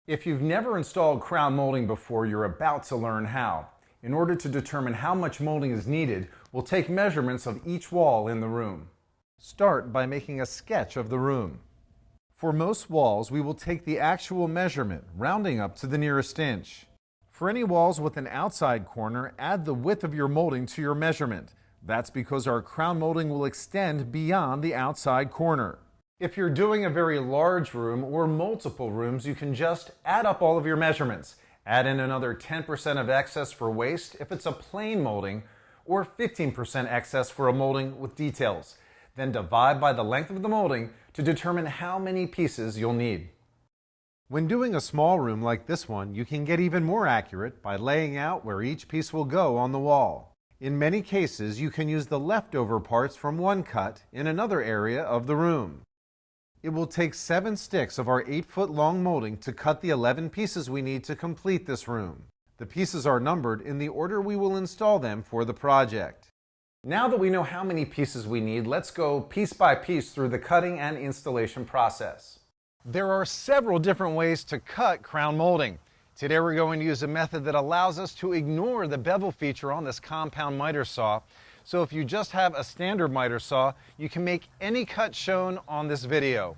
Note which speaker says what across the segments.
Speaker 1: If you've never installed crown molding before, you're about to learn how. In order to determine how much molding is needed, we'll take measurements of each wall in the room. Start by making a sketch of the room. For most walls, we will take the actual measurement, rounding up to the nearest inch. For any walls with an outside corner, add the width of your molding to your measurement. That's because our crown molding will extend beyond the outside corner. If you're doing a very large room or multiple rooms, you can just add up all of your measurements. Add in another 10% of excess for waste if it's a plain molding, or 15% excess for a molding with details. Then divide by the length of the molding to determine how many pieces you'll need. When doing a small room like this one, you can get even more accurate by laying out where each piece will go on the wall. In many cases, you can use the leftover parts from one cut in another area of the room. It will take 7 sticks of our 8-foot-long molding to cut the 11 pieces we need to complete this room. The pieces are numbered in the order we will install them for the project. Now that we know how many pieces we need, let's go piece by piece through the cutting and installation process. There are several different ways to cut crown molding. Today we're going to use a method that allows us to ignore the bevel feature on this compound miter saw. So if you just have a standard miter saw, you can make any cut shown on this video.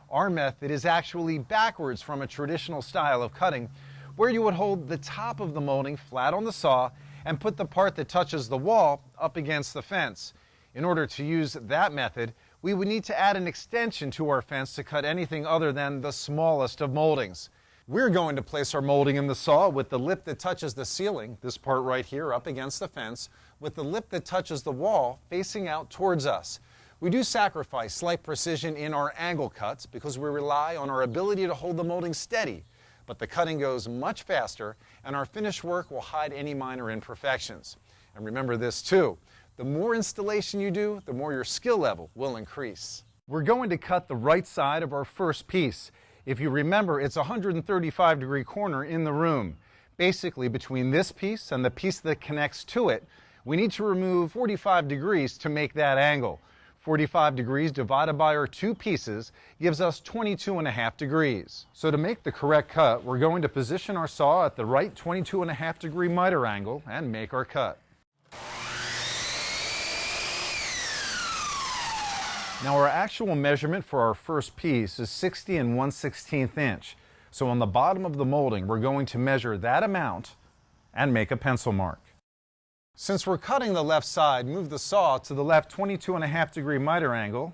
Speaker 1: Our method is actually backwards from a traditional style of cutting, where you would hold the top of the molding flat on the saw and put the part that touches the wall up against the fence. In order to use that method, we would need to add an extension to our fence to cut anything other than the smallest of moldings. We're going to place our molding in the saw with the lip that touches the ceiling, this part right here up against the fence, with the lip that touches the wall facing out towards us. We do sacrifice slight precision in our angle cuts because we rely on our ability to hold the molding steady, but the cutting goes much faster and our finished work will hide any minor imperfections. And remember this too, the more installation you do, the more your skill level will increase. We're going to cut the right side of our first piece. If you remember, it's a 135-degree corner in the room. Basically, between this piece and the piece that connects to it, we need to remove 45 degrees to make that angle. 45 degrees divided by our two pieces gives us 22.5 degrees. So to make the correct cut, we're going to position our saw at the right 22.5 degree miter angle and make our cut. Now our actual measurement for our first piece is 60 1/16 inch. So on the bottom of the molding, we're going to measure that amount and make a pencil mark. Since we're cutting the left side, move the saw to the left 22.5 degree miter angle,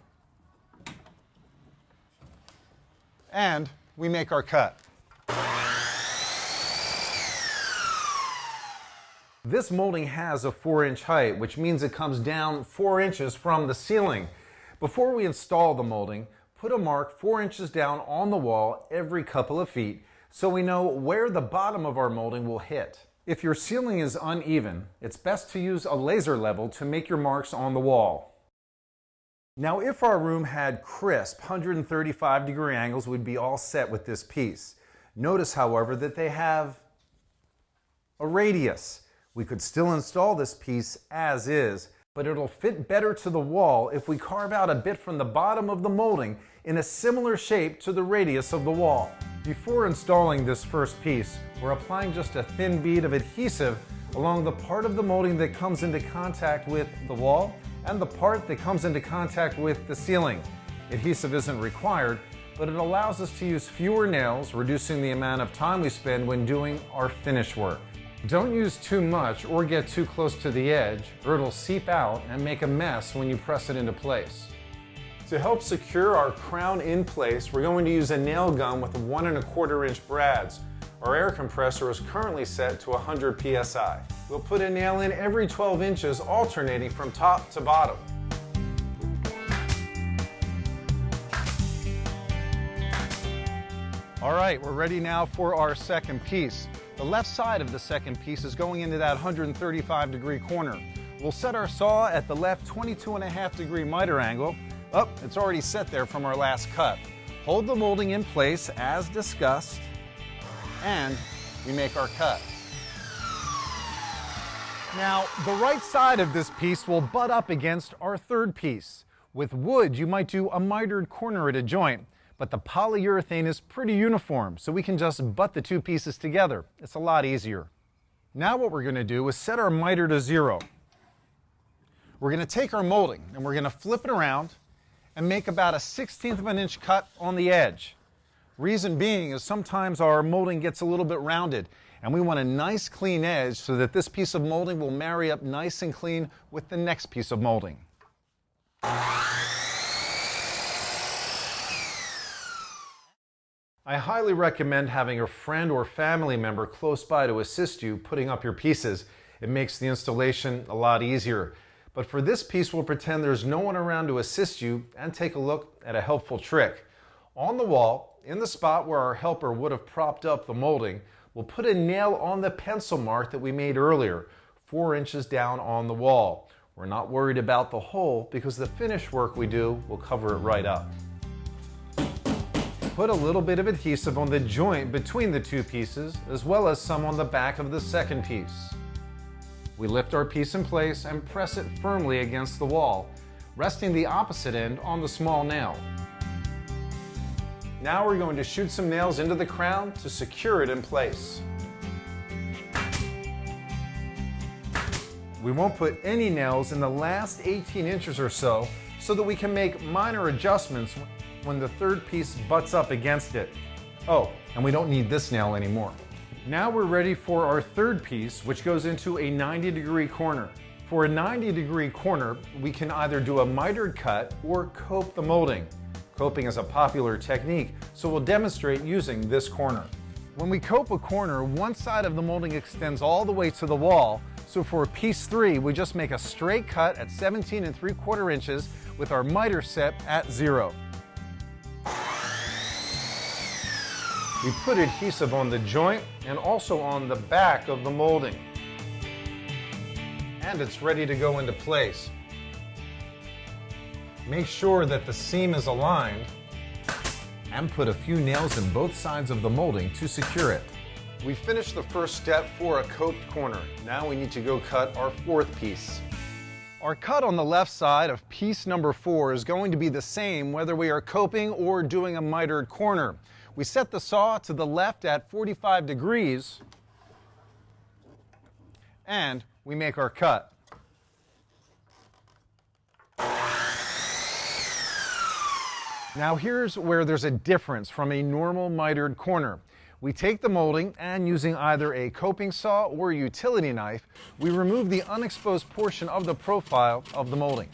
Speaker 1: and we make our cut. This molding has a 4-inch height, which means it comes down 4 inches from the ceiling. Before we install the molding, put a mark 4 inches down on the wall every couple of feet so we know where the bottom of our molding will hit. If your ceiling is uneven, it's best to use a laser level to make your marks on the wall. Now if our room had crisp 135-degree angles, we'd be all set with this piece. Notice, however, that they have a radius. We could still install this piece as is, but it'll fit better to the wall if we carve out a bit from the bottom of the molding in a similar shape to the radius of the wall. Before installing this first piece, we're applying just a thin bead of adhesive along the part of the molding that comes into contact with the wall and the part that comes into contact with the ceiling. Adhesive isn't required, but it allows us to use fewer nails, reducing the amount of time we spend when doing our finish work. Don't use too much or get too close to the edge, or it'll seep out and make a mess when you press it into place. To help secure our crown in place, we're going to use a nail gun with 1 1/4 inch brads. Our air compressor is currently set to 100 psi. We'll put a nail in every 12 inches, alternating from top to bottom. All right, we're ready now for our second piece. The left side of the second piece is going into that 135-degree corner. We'll set our saw at the left 22.5 degree miter angle. Oh, it's already set there from our last cut. Hold the molding in place as discussed, and we make our cut. Now, the right side of this piece will butt up against our third piece. With wood, you might do a mitered corner at a joint, But the polyurethane is pretty uniform, so we can just butt the two pieces together. It's a lot easier. Now what we're going to do is set our miter to 0. We're going to take our molding and we're going to flip it around and make about a 1/16 of an inch cut on the edge. Reason being is sometimes our molding gets a little bit rounded and we want a nice clean edge so that this piece of molding will marry up nice and clean with the next piece of molding. I highly recommend having a friend or family member close by to assist you putting up your pieces. It makes the installation a lot easier. But for this piece, we'll pretend there's no one around to assist you and take a look at a helpful trick. On the wall, in the spot where our helper would have propped up the molding, we'll put a nail on the pencil mark that we made earlier, 4 inches down on the wall. We're not worried about the hole because the finish work we do will cover it right up. Put a little bit of adhesive on the joint between the two pieces, as well as some on the back of the second piece. We lift our piece in place and press it firmly against the wall, resting the opposite end on the small nail. Now we're going to shoot some nails into the crown to secure it in place. We won't put any nails in the last 18 inches or so that we can make minor adjustments when the third piece butts up against it. Oh, and we don't need this nail anymore. Now we're ready for our third piece, which goes into a 90-degree corner. For a 90-degree corner, we can either do a mitered cut or cope the molding. Coping is a popular technique, so we'll demonstrate using this corner. When we cope a corner, one side of the molding extends all the way to the wall, so for piece 3, we just make a straight cut at 17 3/4 inches with our miter set at 0. We put adhesive on the joint and also on the back of the molding. And it's ready to go into place. Make sure that the seam is aligned and put a few nails in both sides of the molding to secure it. We finished the first step for a coped corner. Now we need to go cut our fourth piece. Our cut on the left side of piece number 4 is going to be the same whether we are coping or doing a mitered corner. We set the saw to the left at 45 degrees and we make our cut. Now here's where there's a difference from a normal mitered corner. We take the molding and using either a coping saw or a utility knife, we remove the unexposed portion of the profile of the molding.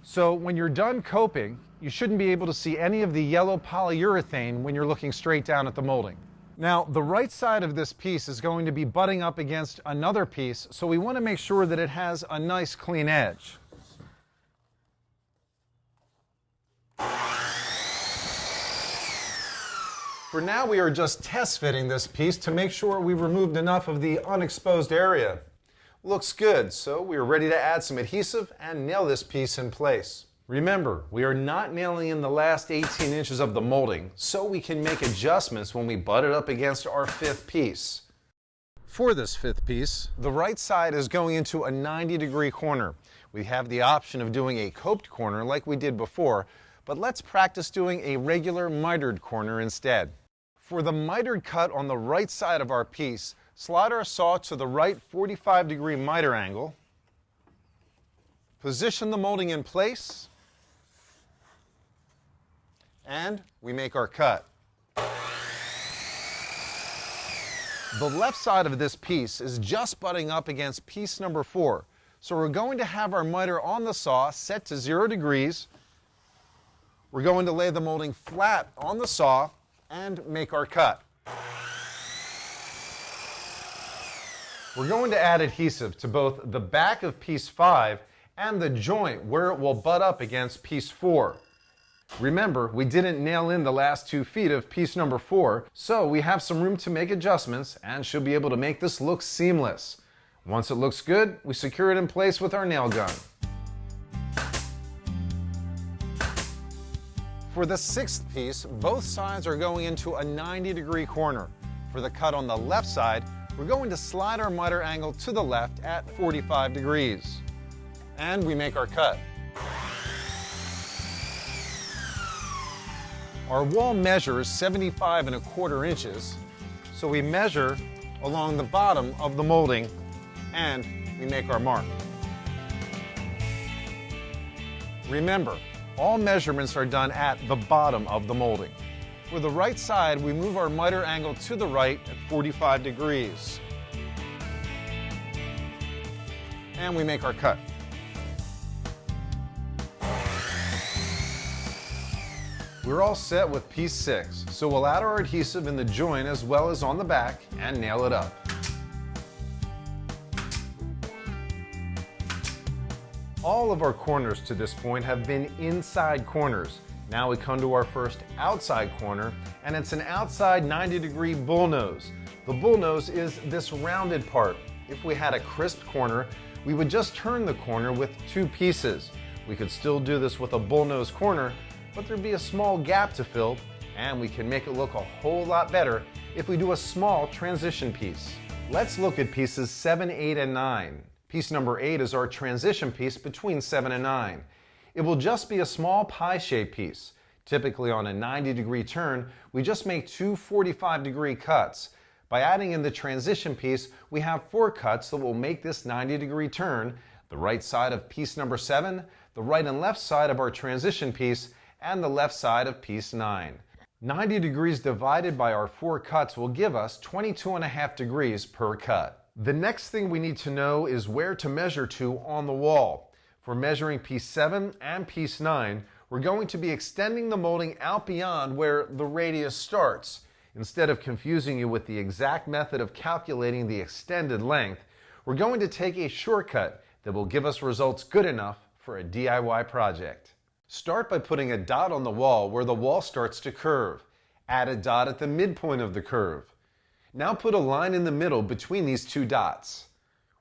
Speaker 1: So when you're done coping, you shouldn't be able to see any of the yellow polyurethane when you're looking straight down at the molding. Now, the right side of this piece is going to be butting up against another piece, so we want to make sure that it has a nice clean edge. For now, we are just test fitting this piece to make sure we removed enough of the unexposed area. Looks good, so we are ready to add some adhesive and nail this piece in place. Remember, we are not nailing in the last 18 inches of the molding, so we can make adjustments when we butt it up against our fifth piece. For this fifth piece, the right side is going into a 90-degree corner. We have the option of doing a coped corner like we did before, but let's practice doing a regular mitered corner instead. For the mitered cut on the right side of our piece, slide our saw to the right 45-degree miter angle, position the molding in place, and we make our cut. The left side of this piece is just butting up against piece number 4. So we're going to have our miter on the saw set to 0 degrees. We're going to lay the molding flat on the saw and make our cut. We're going to add adhesive to both the back of piece 5 and the joint where it will butt up against piece 4. Remember, we didn't nail in the last 2 feet of piece number 4, so we have some room to make adjustments and should be able to make this look seamless. Once it looks good, we secure it in place with our nail gun. For the 6th piece, both sides are going into a 90-degree corner. For the cut on the left side, we're going to slide our miter angle to the left at 45 degrees. And we make our cut. Our wall measures 75¼ inches, so we measure along the bottom of the molding and we make our mark. Remember, all measurements are done at the bottom of the molding. For the right side, we move our miter angle to the right at 45 degrees. And we make our cut. We're all set with piece 6, so we'll add our adhesive in the joint as well as on the back and nail it up. All of our corners to this point have been inside corners. Now we come to our first outside corner, and it's an outside 90-degree bullnose. The bullnose is this rounded part. If we had a crisp corner, we would just turn the corner with 2 pieces. We could still do this with a bullnose corner, but there'd be a small gap to fill, and we can make it look a whole lot better if we do a small transition piece. Let's look at pieces 7, 8, and 9. Piece number 8 is our transition piece between 7 and 9. It will just be a small pie-shaped piece. Typically on a 90-degree turn, we just make 2 45-degree cuts. By adding in the transition piece, we have 4 cuts that will make this 90-degree turn, the right side of piece number 7, the right and left side of our transition piece, and the left side of piece 9. 90 degrees divided by our 4 cuts will give us 22½ degrees per cut. The next thing we need to know is where to measure to on the wall. For measuring piece 7 and piece 9, we're going to be extending the molding out beyond where the radius starts. Instead of confusing you with the exact method of calculating the extended length, we're going to take a shortcut that will give us results good enough for a DIY project. Start by putting a dot on the wall where the wall starts to curve. Add a dot at the midpoint of the curve. Now put a line in the middle between these 2 dots.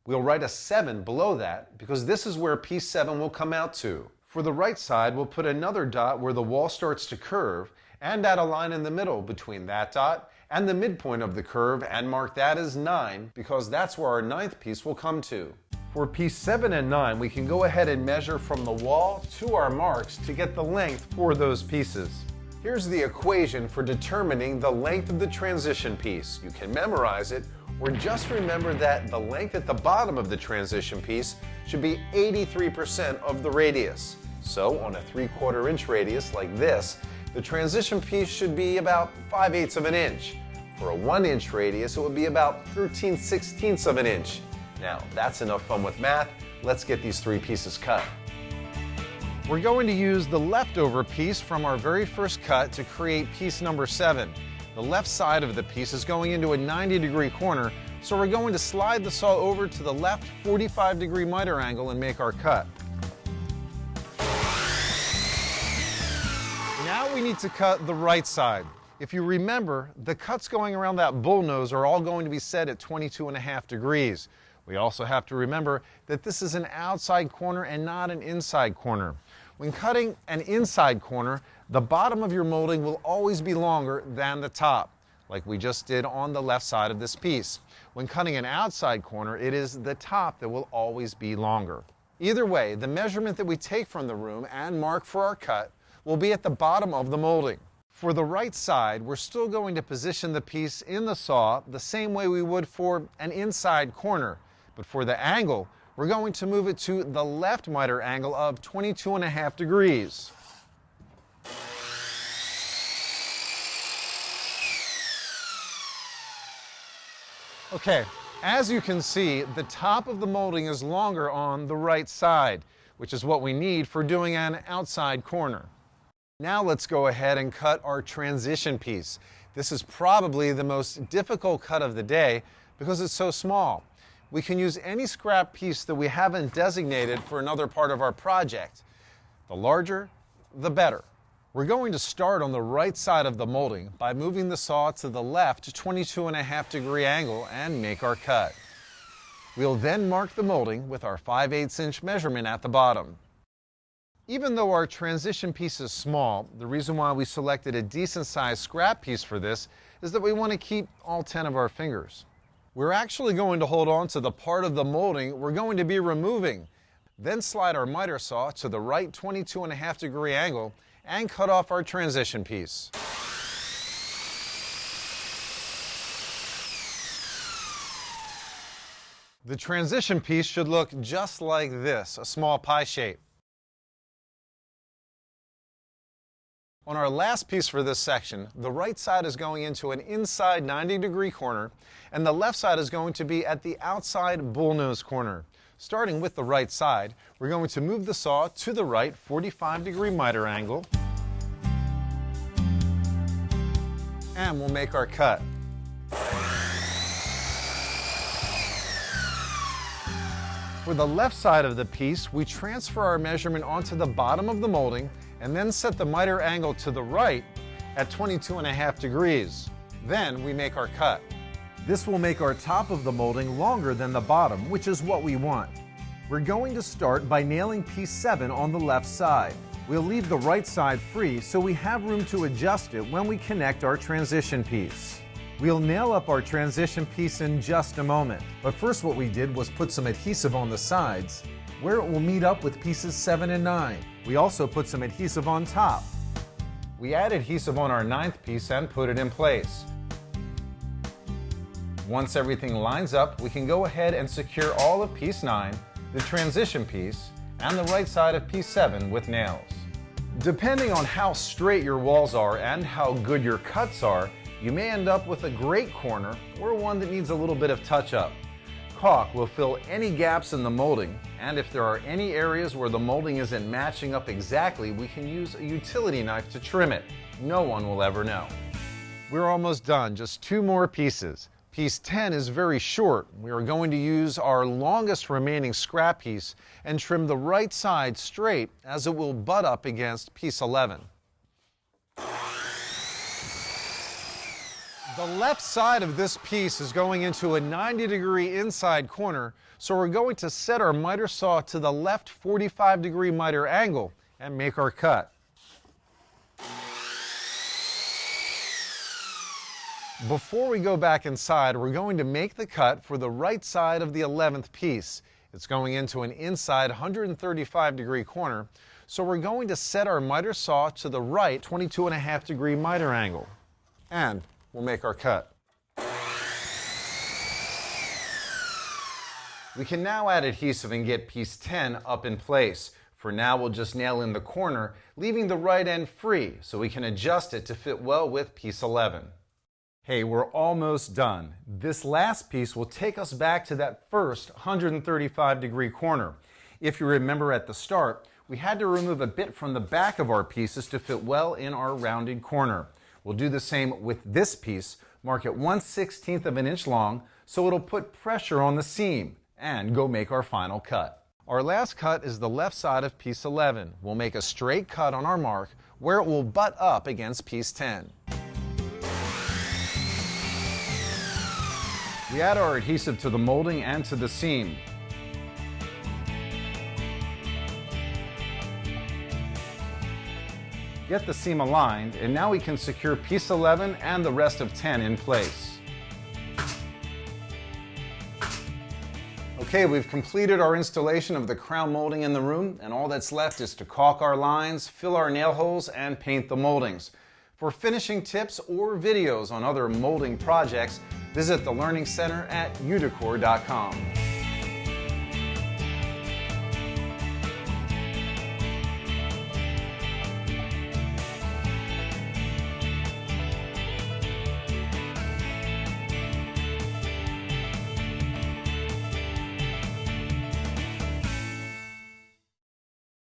Speaker 1: We'll write a 7 below that because this is where piece 7 will come out to. For the right side, we'll put another dot where the wall starts to curve and add a line in the middle between that dot and the midpoint of the curve and mark that as 9 because that's where our 9th piece will come to. For piece 7 and 9, we can go ahead and measure from the wall to our marks to get the length for those pieces. Here's the equation for determining the length of the transition piece. You can memorize it, or just remember that the length at the bottom of the transition piece should be 83% of the radius. So on a 3/4 inch radius like this, the transition piece should be about 5/8 of an inch. For a 1 inch radius, it would be about 13/16 of an inch. Now, that's enough fun with math. Let's get these 3 pieces cut. We're going to use the leftover piece from our very first cut to create piece number 7. The left side of the piece is going into a 90-degree corner, so we're going to slide the saw over to the left 45-degree miter angle and make our cut. Now we need to cut the right side. If you remember, the cuts going around that bullnose are all going to be set at 22½ degrees. We also have to remember that this is an outside corner and not an inside corner. When cutting an inside corner, the bottom of your molding will always be longer than the top, like we just did on the left side of this piece. When cutting an outside corner, it is the top that will always be longer. Either way, the measurement that we take from the room and mark for our cut will be at the bottom of the molding. For the right side, we're still going to position the piece in the saw the same way we would for an inside corner. But for the angle, we're going to move it to the left miter angle of 22½ degrees. Okay, as you can see, the top of the molding is longer on the right side, which is what we need for doing an outside corner. Now let's go ahead and cut our transition piece. This is probably the most difficult cut of the day because it's so small. We can use any scrap piece that we haven't designated for another part of our project. The larger, the better. We're going to start on the right side of the molding by moving the saw to the left 22½ degree angle and make our cut. We'll then mark the molding with our 5/8 inch measurement at the bottom. Even though our transition piece is small, the reason why we selected a decent sized scrap piece for this is that we want to keep all 10 of our fingers. We're actually going to hold on to the part of the molding we're going to be removing, then slide our miter saw to the right 22½ degree angle and cut off our transition piece. The transition piece should look just like this, a small pie shape. On our last piece for this section, the right side is going into an inside 90-degree corner, and the left side is going to be at the outside bullnose corner. Starting with the right side, we're going to move the saw to the right 45-degree miter angle, and we'll make our cut. For the left side of the piece, we transfer our measurement onto the bottom of the molding and then set the miter angle to the right at 22.5 degrees. Then we make our cut. This will make our top of the molding longer than the bottom, which is what we want. We're going to start by nailing piece 7 on the left side. We'll leave the right side free so we have room to adjust it when we connect our transition piece. We'll nail up our transition piece in just a moment, but first what we did was put some adhesive on the sides where it will meet up with pieces 7 and 9. We also put some adhesive on top. We add adhesive on our 9th piece and put it in place. Once everything lines up, we can go ahead and secure all of piece 9, the transition piece, and the right side of piece 7 with nails. Depending on how straight your walls are and how good your cuts are, you may end up with a great corner or one that needs a little bit of touch-up. Caulk will fill any gaps in the molding, and if there are any areas where the molding isn't matching up exactly, we can use a utility knife to trim it. No one will ever know. We're almost done, just 2 more pieces. Piece 10 is very short. We are going to use our longest remaining scrap piece and trim the right side straight as it will butt up against piece 11. The left side of this piece is going into a 90-degree inside corner, so we're going to set our miter saw to the left 45-degree miter angle and make our cut. Before we go back inside, we're going to make the cut for the right side of the 11th piece. It's going into an inside 135-degree corner, so we're going to set our miter saw to the right 22.5-degree miter angle. And we'll make our cut. We can now add adhesive and get piece 10 up in place. For now, we'll just nail in the corner, leaving the right end free so we can adjust it to fit well with piece 11. Hey, we're almost done. This last piece will take us back to that first 135-degree corner. If you remember at the start, we had to remove a bit from the back of our pieces to fit well in our rounded corner. We'll do the same with this piece, mark it 1/16 of an inch long so it'll put pressure on the seam, and go make our final cut. Our last cut is the left side of piece 11. We'll make a straight cut on our mark where it will butt up against piece 10. We add our adhesive to the molding and to the seam. Get the seam aligned, and now we can secure piece 11 and the rest of 10 in place. Okay, we've completed our installation of the crown molding in the room, and all that's left is to caulk our lines, fill our nail holes, and paint the moldings. For finishing tips or videos on other molding projects, visit the Learning Center at uDecor.com.